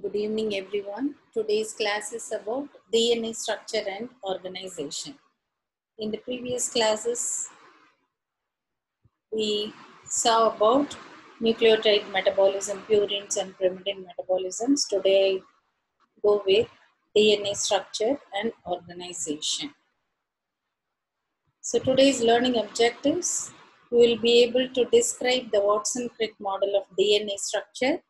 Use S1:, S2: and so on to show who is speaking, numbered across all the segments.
S1: Good evening, everyone. Today's class is about DNA structure and organization. In the previous classes, we saw about nucleotide metabolism, purines, and pyrimidine metabolisms. Today, I go with DNA structure and organization. So, today's learning objectives, we will be able to describe the Watson-Crick model of DNA structure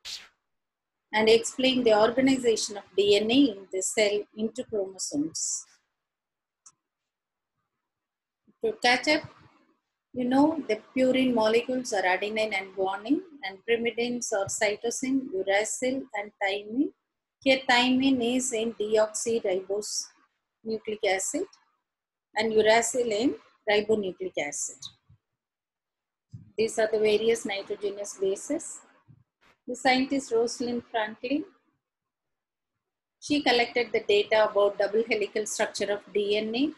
S1: and explain the organization of DNA in the cell into chromosomes. To catch up, you know the purine molecules are adenine and guanine, and pyrimidines are cytosine, uracil, and thymine. Here, thymine is in deoxyribose nucleic acid, and uracil in ribonucleic acid. These are the various nitrogenous bases. The scientist Rosalind Franklin, she collected the data about double helical structure of DNA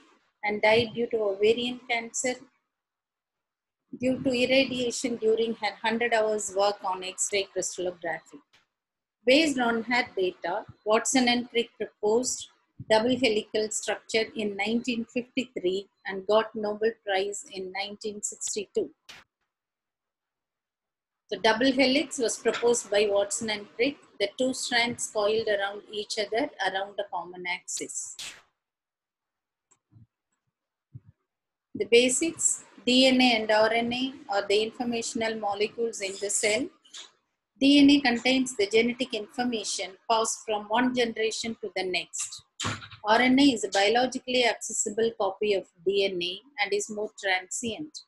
S1: and died due to ovarian cancer due to irradiation during her 100 hours work on X-ray crystallography. Based on her data, Watson and Crick proposed double helical structure in 1953 and got Nobel Prize in 1962. The double helix was proposed by Watson and Crick, the two strands coiled around each other around a common axis. The basics, DNA and RNA are the informational molecules in the cell. DNA contains the genetic information passed from one generation to the next. RNA is a biologically accessible copy of DNA and is more transient.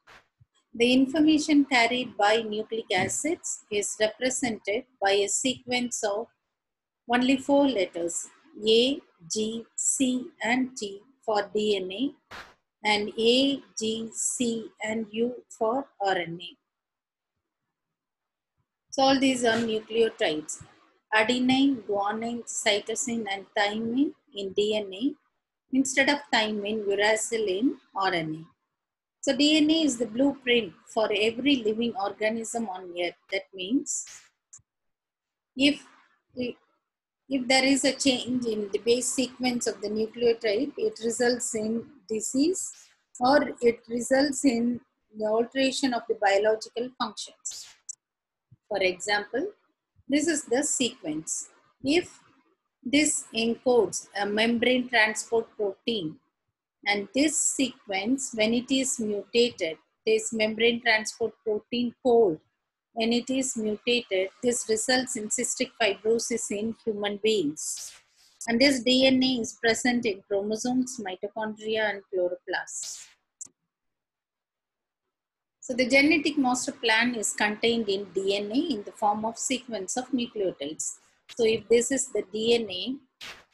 S1: The information carried by nucleic acids is represented by a sequence of only 4 letters A, G, C, and T for DNA and A, G, C, and U for RNA. So all these are nucleotides. Adenine, guanine, cytosine, and thymine in DNA instead of thymine, uracil in RNA. So DNA is the blueprint for every living organism on Earth. That means if there is a change in the base sequence of the nucleotide, it results in disease or it results in the alteration of the biological functions. For example, this is the sequence. If this encodes a membrane transport protein, and this sequence, when it is mutated, this membrane transport protein code, when it is mutated, this results in cystic fibrosis in human beings. And this DNA is present in chromosomes, mitochondria, and chloroplasts. So the genetic master plan is contained in DNA in the form of sequence of nucleotides. So if this is the DNA,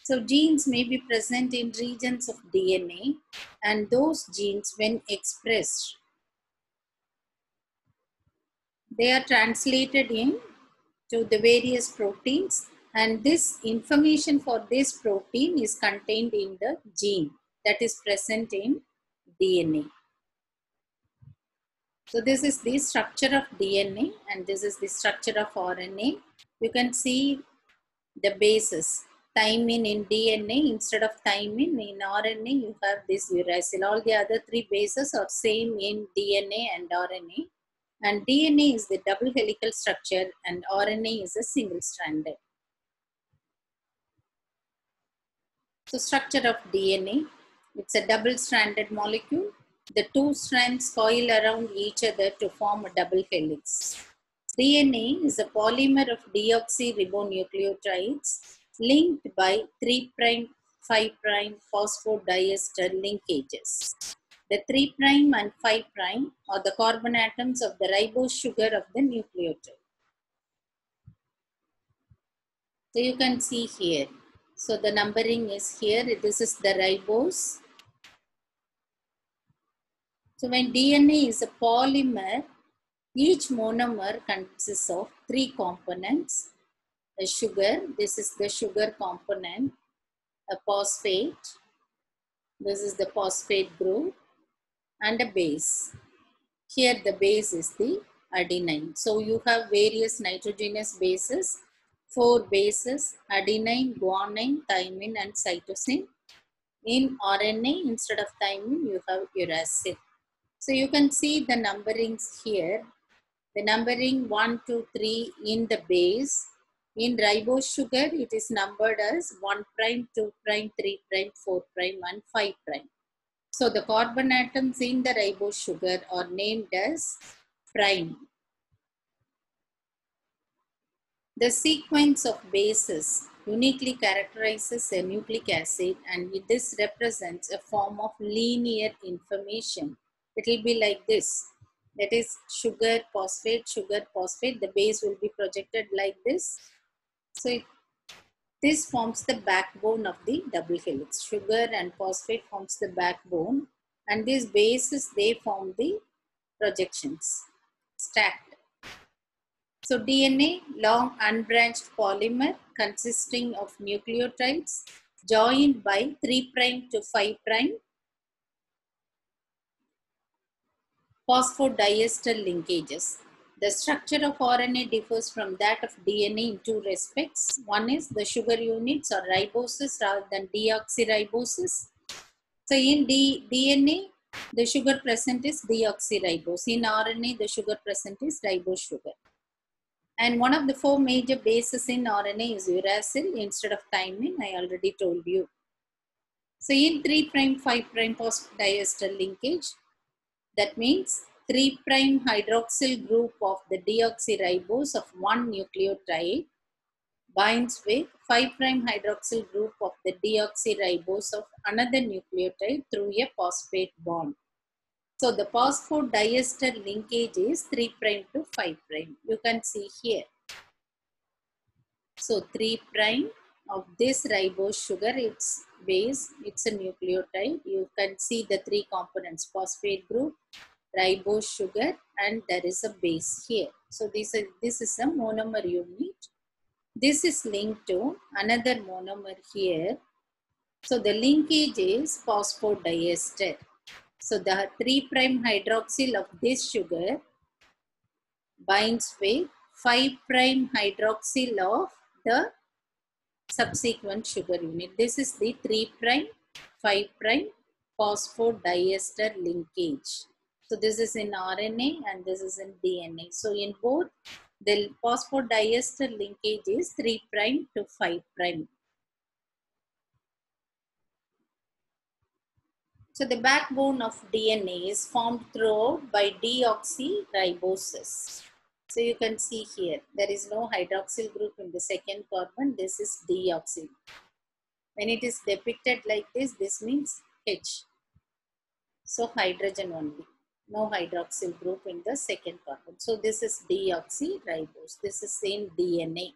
S1: so genes may be present in regions of DNA, and those genes, when expressed, they are translated in to the various proteins, and this information for this protein is contained in the gene that is present in DNA. So this is the structure of DNA and this is the structure of RNA. You can see the bases. Thymine in DNA, instead of thymine in RNA, you have this uracil. All the other 3 bases are same in DNA and RNA. And DNA is the double helical structure and RNA is a single stranded. So structure of DNA, it's a double stranded molecule. The 2 strands coil around each other to form a double helix. DNA is a polymer of deoxyribonucleotides linked by 3', 5' phosphodiester linkages. The 3' and 5' are the carbon atoms of the ribose sugar of the nucleotide. So you can see here. So the numbering is here. This is the ribose. So when DNA is a polymer, each monomer consists of 3 components. A sugar, this is the sugar component, a phosphate, this is the phosphate group, and a base. Here the base is the adenine. So you have various nitrogenous bases 4 bases: adenine, guanine, thymine, and cytosine. In RNA, instead of thymine, you have uracil. So you can see the numberings here. The numbering 1, 2, 3 in the base. In ribose sugar, it is numbered as 1 prime, 2 prime, 3 prime, 4 prime, and 5 prime. So the carbon atoms in the ribose sugar are named as prime. The sequence of bases uniquely characterizes a nucleic acid, and this represents a form of linear information. It will be like this. That is sugar, phosphate, sugar, phosphate. The base will be projected like this. So this forms the backbone of the double helix. Sugar and phosphate forms the backbone, and these bases, they form the projections, stacked. So DNA, long unbranched polymer consisting of nucleotides joined by 3 prime to 5 prime phosphodiester linkages. The structure of RNA differs from that of DNA in two respects. One is the sugar units or riboses rather than deoxyriboses. So in DNA, the sugar present is deoxyribose. In RNA, the sugar present is ribose sugar. And one of the 4 major bases in RNA is uracil instead of thymine. I already told you. So in 3 prime 5 prime phosphodiester linkage, that means 3 prime hydroxyl group of the deoxyribose of one nucleotide binds with 5 prime hydroxyl group of the deoxyribose of another nucleotide through a phosphate bond. So the phosphodiester linkage is 3 prime to 5 prime. You can see here. So 3 prime of this ribose sugar, its base, it's a nucleotide. You can see the 3 components: phosphate group, ribose sugar, and there is a base here. So this is a monomer unit. This is linked to another monomer here. So the linkage is phosphodiester. So the 3 prime hydroxyl of this sugar binds with 5 prime hydroxyl of the subsequent sugar unit. This is the 3 prime 5 prime phosphodiester linkage. So this is in RNA and this is in DNA. So in both, the phosphodiester linkage is 3 prime to 5 prime. So the backbone of DNA is formed throughout by deoxyriboses. So you can see here, there is no hydroxyl group in the second carbon. This is deoxy. When it is depicted like this means H. So hydrogen only. No hydroxyl group in the second carbon. So this is deoxyribose. This is in DNA.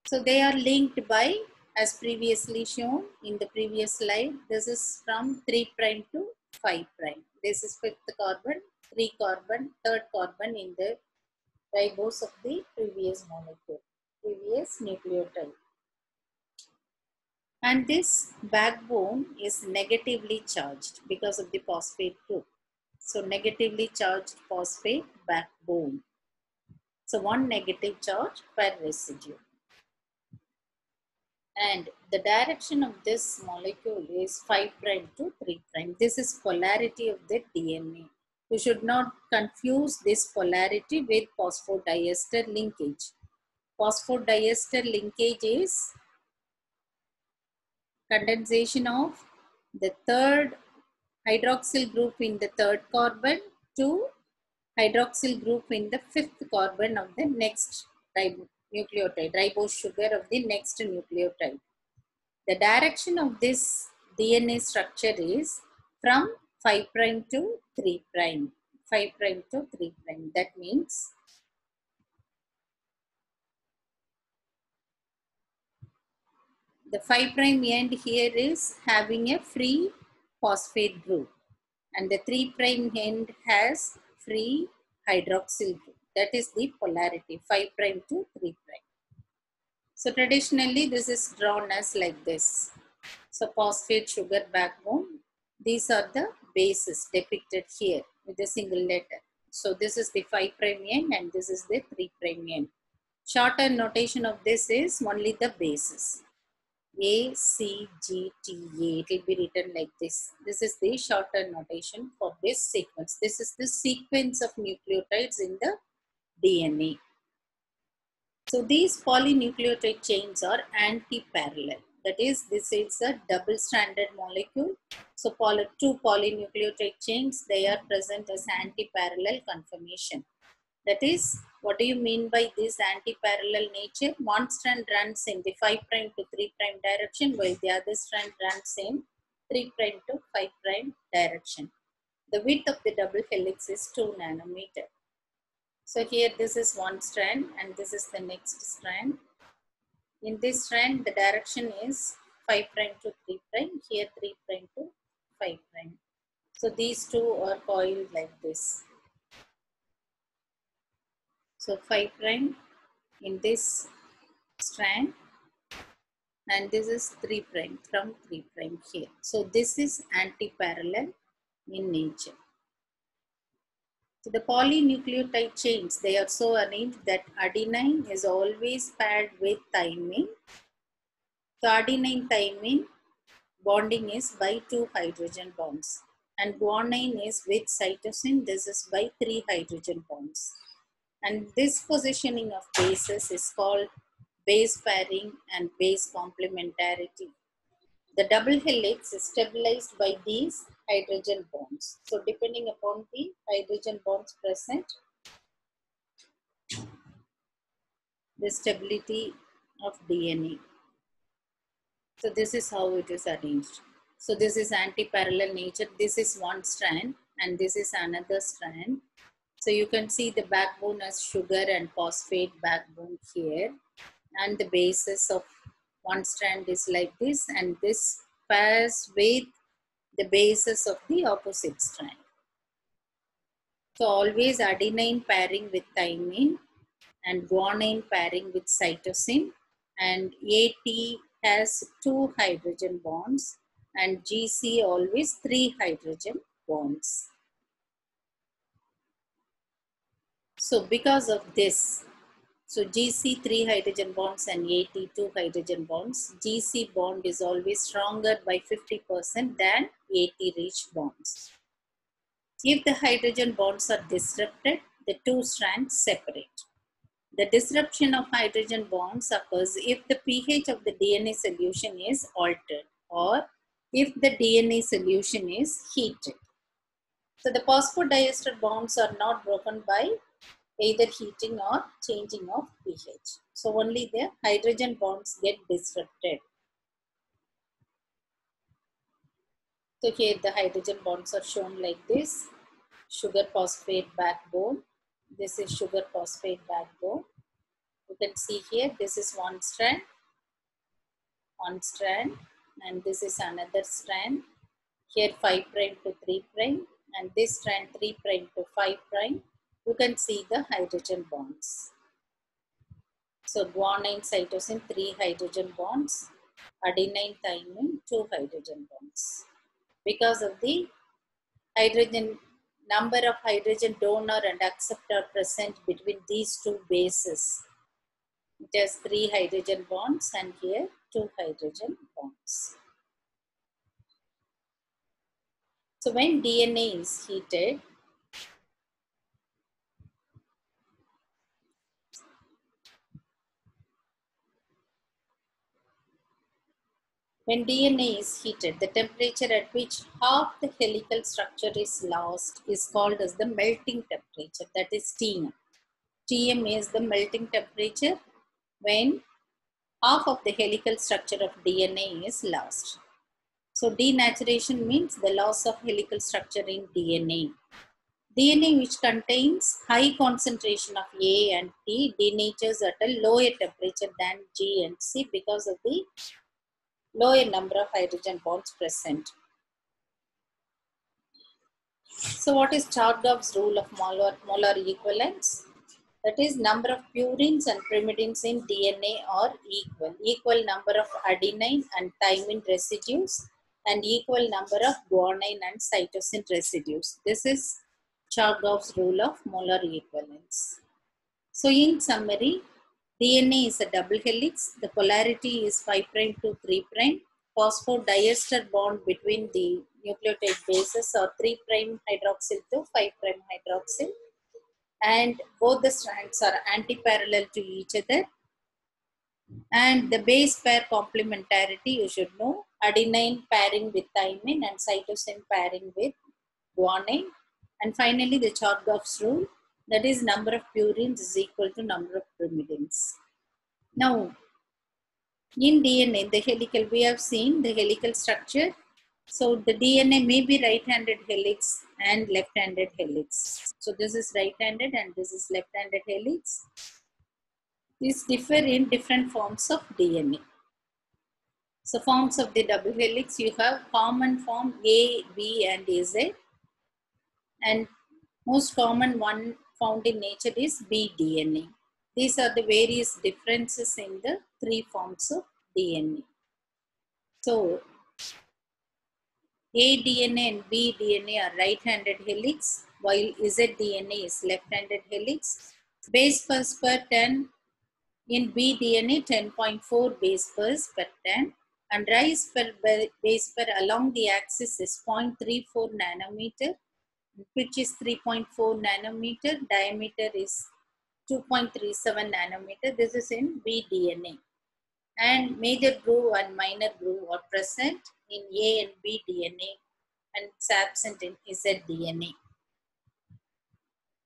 S1: So they are linked by, as previously shown in the previous slide, this is from 3 prime to 5 prime. This is 5th carbon, 3 carbon, 3rd carbon in the ribose of the previous molecule, previous nucleotide. And this backbone is negatively charged because of the phosphate group. So negatively charged phosphate backbone. So one negative charge per residue. And the direction of this molecule is 5 prime to 3 prime. This is polarity of the DNA. You should not confuse this polarity with phosphodiester linkage. Phosphodiester linkage is condensation of the 3rd hydroxyl group in the 3rd carbon to hydroxyl group in the 5th carbon of the next nucleotide, ribose sugar of the next nucleotide. The direction of this DNA structure is from 5 prime to 3 prime. 5 prime to 3 prime. That means the 5 prime end here is having a free phosphate group, and the 3 prime end has free hydroxyl group. That is the polarity, 5 prime to 3 prime. So traditionally this is drawn as like this. So phosphate sugar backbone. These are the bases depicted here with a single letter. So this is the 5 prime end and this is the 3 prime end. Shorthand notation of this is only the bases. A, C, G, T, A. It will be written like this. This is the shorthand notation for this sequence. This is the sequence of nucleotides in the DNA. So these polynucleotide chains are anti-parallel. That is, this is a double-stranded molecule. So two polynucleotide chains, they are present as anti-parallel conformation. That is, what do you mean by this anti-parallel nature? One strand runs in the 5' to 3' direction, while the other strand runs in 3' to 5' direction. The width of the double helix is 2 nanometer. So here this is one strand and this is the next strand. In this strand, the direction is 5' to 3', here 3' to 5'. So these two are coiled like this. So 5' in this strand and this is 3' from 3' here. So this is anti-parallel in nature. So the polynucleotide chains, they are so arranged that adenine is always paired with thymine. So adenine thymine bonding is by 2 hydrogen bonds and guanine is with cytosine, this is by 3 hydrogen bonds. And this positioning of bases is called base pairing and base complementarity. The double helix is stabilized by these hydrogen bonds. So depending upon the hydrogen bonds present, the stability of DNA. So this is how it is arranged. So this is anti-parallel nature. This is one strand and this is another strand. So you can see the backbone as sugar and phosphate backbone here. And the basis of one strand is like this, and this pairs with the basis of the opposite strand. So always adenine pairing with thymine and guanine pairing with cytosine, and AT has 2 hydrogen bonds and GC always 3 hydrogen bonds. So because of this, so GC 3 hydrogen bonds and AT 2 hydrogen bonds, GC bond is always stronger by 50% than AT rich bonds. If the hydrogen bonds are disrupted, the two strands separate. The disruption of hydrogen bonds occurs if the pH of the DNA solution is altered or if the DNA solution is heated. So the phosphodiester bonds are not broken by either heating or changing of pH. So only the hydrogen bonds get disrupted. So here the hydrogen bonds are shown like this. Sugar phosphate backbone. This is sugar phosphate backbone. You can see here, this is one strand, and this is another strand. Here 5' to 3', and this strand 3' to 5'. You can see the hydrogen bonds. So guanine, cytosine, 3 hydrogen bonds. Adenine, thymine, 2 hydrogen bonds. Because of the hydrogen, number of hydrogen donor and acceptor present between these two bases. It has 3 hydrogen bonds and here 2 hydrogen bonds. So when DNA is heated, the temperature at which half the helical structure is lost is called as the melting temperature, that is Tm. Tm is the melting temperature when half of the helical structure of DNA is lost. So denaturation means the loss of helical structure in DNA. DNA which contains high concentration of A and T denatures at a lower temperature than G and C because of the lower number of hydrogen bonds present. So what is Chargaff's rule of molar equivalence? That is, number of purines and pyrimidines in DNA are equal. Equal number of adenine and thymine residues and equal number of guanine and cytosine residues. This is Chargaff's rule of molar equivalence. So in summary, DNA is a double helix. The polarity is 5' to 3'. Phosphodiester bond between the nucleotide bases or 3' hydroxyl to 5' hydroxyl. And both the strands are anti-parallel to each other. And the base pair complementarity, you should know, adenine pairing with thymine and cytosine pairing with guanine. And finally, the Chargaff's rule, that is number of purines is equal to number of pyrimidines. Now, in DNA, the helical, we have seen the helical structure. So the DNA may be right-handed helix and left-handed helix. So this is right-handed and this is left-handed helix. These differ in different forms of DNA. So forms of the double helix, you have common form A, B and AZ. And most common one found in nature is B-DNA. These are the various differences in the three forms of DNA. So A-DNA and B-DNA are right-handed helix, while Z-DNA is left-handed helix. Base pairs per 10 in B-DNA 10.4 base pairs per 10, and rise per base pair along the axis is 0.34 nanometer, pitch is 3.4 nanometer, diameter is 2.37 nanometer. This is in B-DNA. And major groove and minor groove are present in A and B DNA, and it's absent in Z DNA.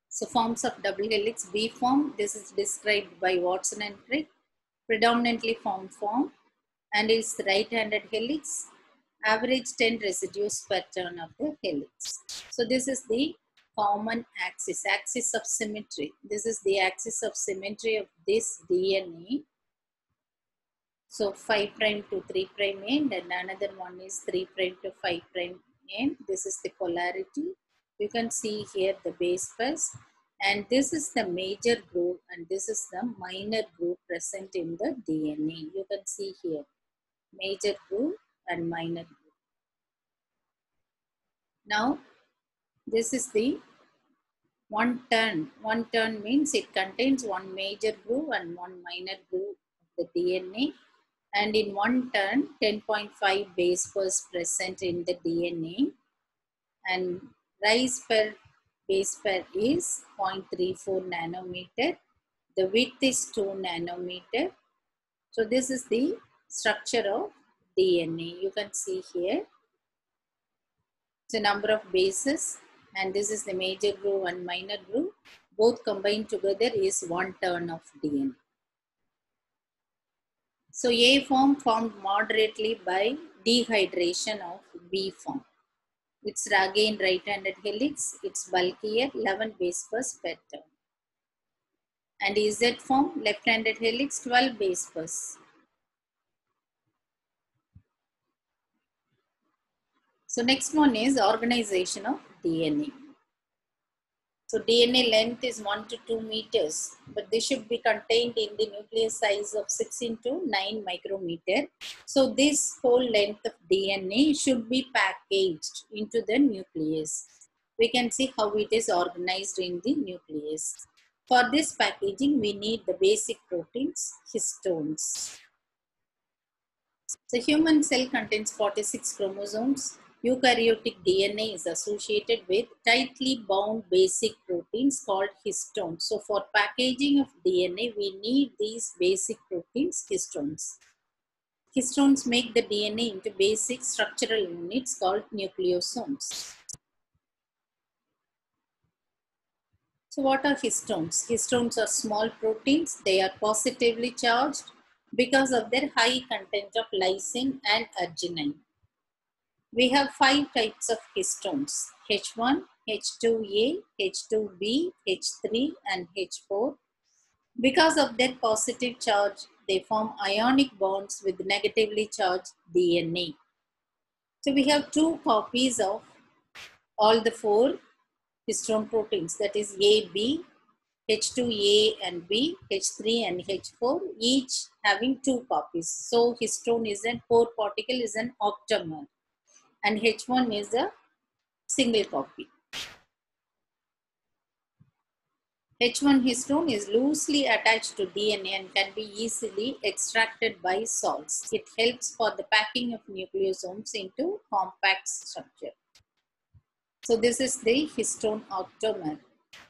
S1: So forms of double helix, B form, this is described by Watson and Crick, predominantly formed form, and is right-handed helix, average 10 residues per turn of the helix. So this is the common axis, axis of symmetry. This is the axis of symmetry of this DNA. So 5' to 3' end, and another one is 3' to 5' end. This is the polarity. You can see here the base pairs, and this is the major groove and this is the minor groove present in the DNA. You can see here major groove and minor groove. Now this is the one turn. One turn means it contains one major groove and one minor groove of the DNA. And in one turn, 10.5 base pairs present in the DNA, and rise per base pair is 0.34 nanometer. The width is 2 nanometer. So this is the structure of DNA. You can see here the number of bases, and this is the major groove and minor groove. Both combined together is one turn of DNA. So A form formed moderately by dehydration of B form. It's again right-handed helix. It's bulkier, 11 base pairs per turn. And Z form left-handed helix, 12 base pairs. So next one is organization of DNA. So DNA length is 1 to 2 meters, but this should be contained in the nucleus size of 6 into 9 micrometer. So this whole length of DNA should be packaged into the nucleus. We can see how it is organized in the nucleus. For this packaging, we need the basic proteins, histones. The human cell contains 46 chromosomes. Eukaryotic DNA is associated with tightly bound basic proteins called histones. So for packaging of DNA, we need these basic proteins, histones. Histones make the DNA into basic structural units called nucleosomes. So what are histones? Histones are small proteins. They are positively charged because of their high content of lysine and arginine. We have 5 types of histones: H1, H2A, H2B, H3 and H4. Because of their positive charge, they form ionic bonds with negatively charged DNA. So we have 2 copies of all the 4 histone proteins, that is A, B, H2A and B, H3 and H4, each having 2 copies. So histone is an 4 particle is an octamer, and H1 is a single copy. H1 histone is loosely attached to DNA and can be easily extracted by salts. It helps for the packing of nucleosomes into compact structure. So this is the histone octamer.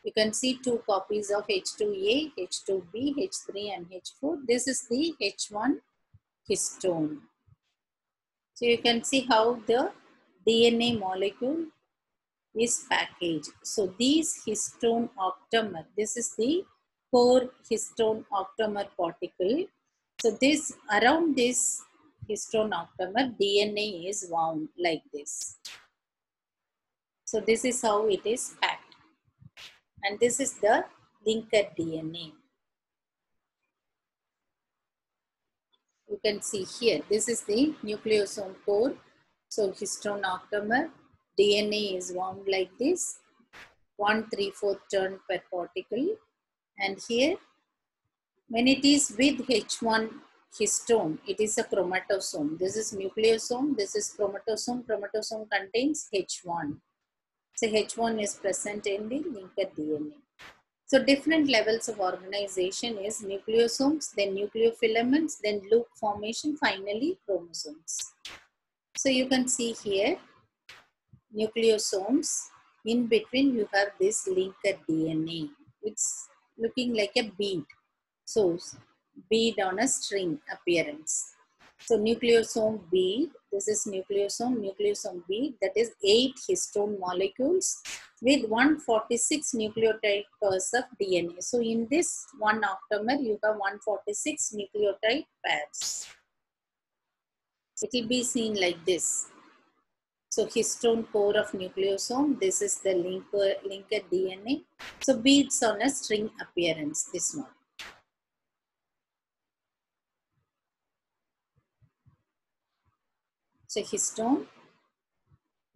S1: You can see two copies of H2A, H2B, H3 and H4. This is the H1 histone. So you can see how the DNA molecule is packaged. So these histone octamer, this is the core histone octamer particle. So this around this histone octamer, DNA is wound like this. So this is how it is packed. And this is the linker DNA. You can see here, this is the nucleosome core. So histone octamer, DNA is wound like this, 1/3/4 turn per particle. And here, when it is with H1 histone, it is a chromatosome. This is nucleosome, this is chromatosome. Chromatosome contains H1. So H1 is present in the linker DNA. So different levels of organization is nucleosomes, then nucleofilaments, then loop formation, finally chromosomes. So you can see here nucleosomes. In between you have this linker DNA. It's looking like a bead. So bead on a string appearance. So nucleosome bead, this is nucleosome bead, that is 8 histone molecules with 146 nucleotide pairs of DNA. So in this one octamer, you have 146 nucleotide pairs. It will be seen like this. So histone core of nucleosome, this is the linker DNA. So beads on a string appearance, this one. So histone,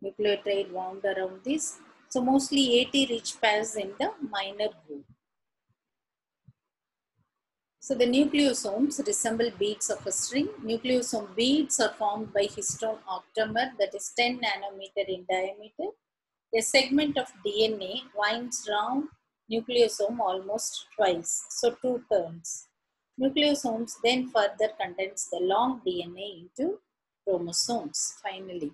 S1: nucleotide wound around this. So mostly 80 rich pairs in the minor group. So the nucleosomes resemble beads of a string. Nucleosome beads are formed by histone octamer, that is 10 nanometer in diameter. A segment of DNA winds round nucleosome almost twice, so 2 turns. Nucleosomes then further condense the long DNA into chromosomes finally.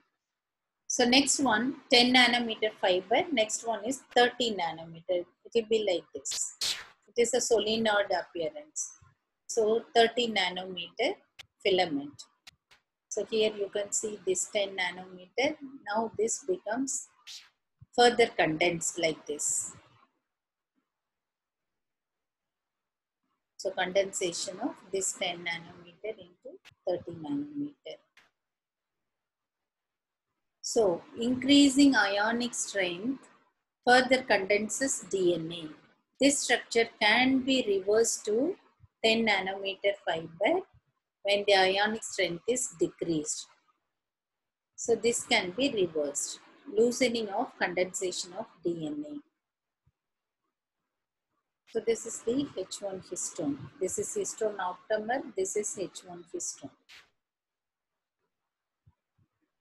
S1: So next one, 10 nanometer fiber. Next one is 30 nanometer. It will be like this. It is a solenoid appearance. So 30 nanometer filament. So here you can see this 10 nanometer. Now this becomes further condensed like this. So condensation of this 10 nanometer into 30 nanometer. So increasing ionic strength further condenses DNA. This structure can be reversed to 10 nanometer fiber when the ionic strength is decreased. So this can be reversed. Loosening of condensation of DNA. So this is the H1 histone. This is histone octamer. This is H1 histone.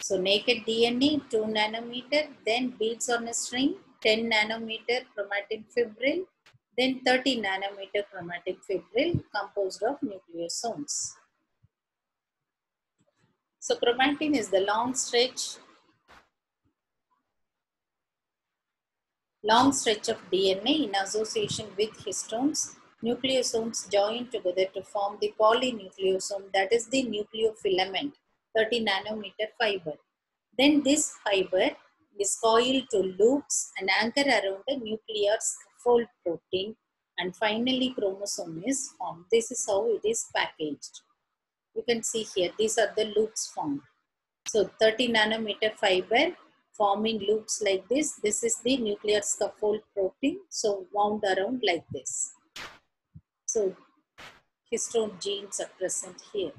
S1: So naked DNA 2 nanometer, then beads on a string 10 nanometer chromatin fibril, then 30 nanometer chromatin fibril composed of nucleosomes. So chromatin is the long stretch of DNA in association with histones. Nucleosomes join together to form the polynucleosome, that is the nucleofilament, 30 nanometer fiber. Then this fiber is coiled to loops and anchor around a nuclear scaffold protein, and finally chromosome is formed. This is how it is packaged. You can see here, these are the loops formed. So 30 nanometer fiber forming loops like this. This is the nuclear scaffold protein. So wound around like this. So histone genes are present here.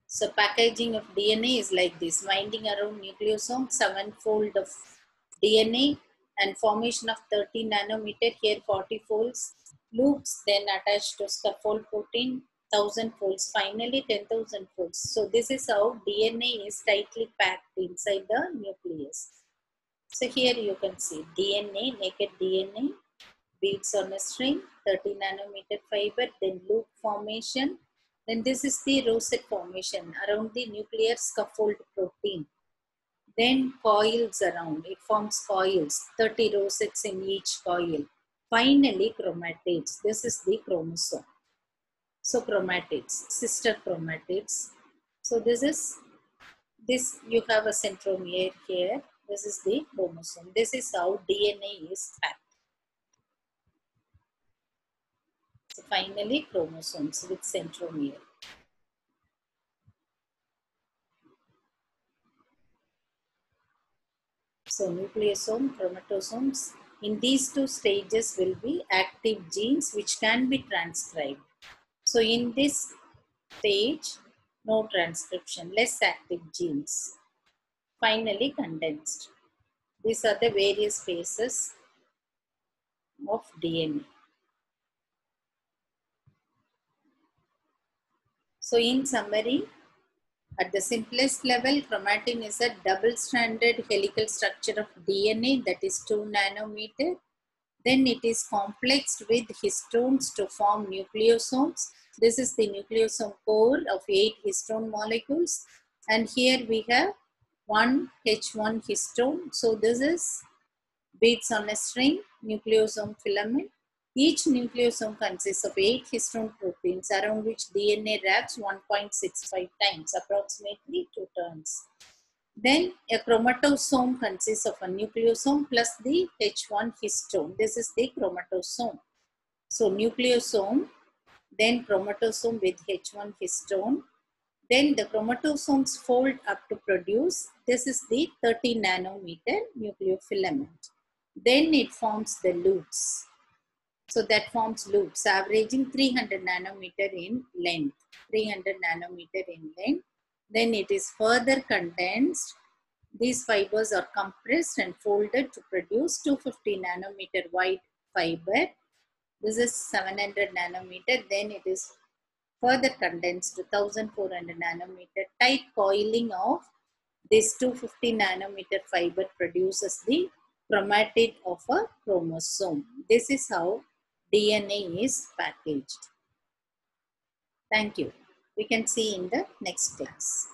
S1: So packaging of DNA is like this. Winding around nucleosome, 7-fold of DNA and formation of 30 nanometer, here 40 folds. Loops then attached to scaffold protein, 1000 folds, finally 10,000 folds. So this is how DNA is tightly packed inside the nucleus. So here you can see DNA, naked DNA, beads on a string, 30 nanometer fiber, then loop formation. Then this is the rosette formation around the nuclear scaffold protein. Then coils around, it forms coils, 30 rosettes in each coil. Finally, chromatids. This is the chromosome. So chromatids, sister chromatids. So this you have a centromere here. This is the chromosome. This is how DNA is packed. So finally, chromosomes with centromere. So nucleosome, chromatosomes. In these two stages will be active genes which can be transcribed. So in this stage, no transcription, less active genes. Finally condensed. These are the various phases of DNA. So in summary, at the simplest level, chromatin is a double-stranded helical structure of DNA that is 2 nanometer. Then it is complexed with histones to form nucleosomes. This is the nucleosome core of 8 histone molecules. And here we have one H1 histone. So this is beads on a string, nucleosome filament. Each nucleosome consists of 8 histone proteins around which DNA wraps 1.65 times, approximately 2 turns. Then a chromatosome consists of a nucleosome plus the H1 histone. This is the chromatosome. So nucleosome, then chromatosome with H1 histone. Then the chromatosomes fold up to produce, this is the 30 nanometer nucleofilament. Then it forms the loops. So that forms loops averaging 300 nanometer in length. 300 nanometer in length. Then it is further condensed. These fibers are compressed and folded to produce 250 nanometer wide fiber. This is 700 nanometer. Then it is further condensed to 1400 nanometer. Tight coiling of this 250 nanometer fiber produces the chromatid of a chromosome. This is how DNA is packaged. Thank you. We can see in the next class.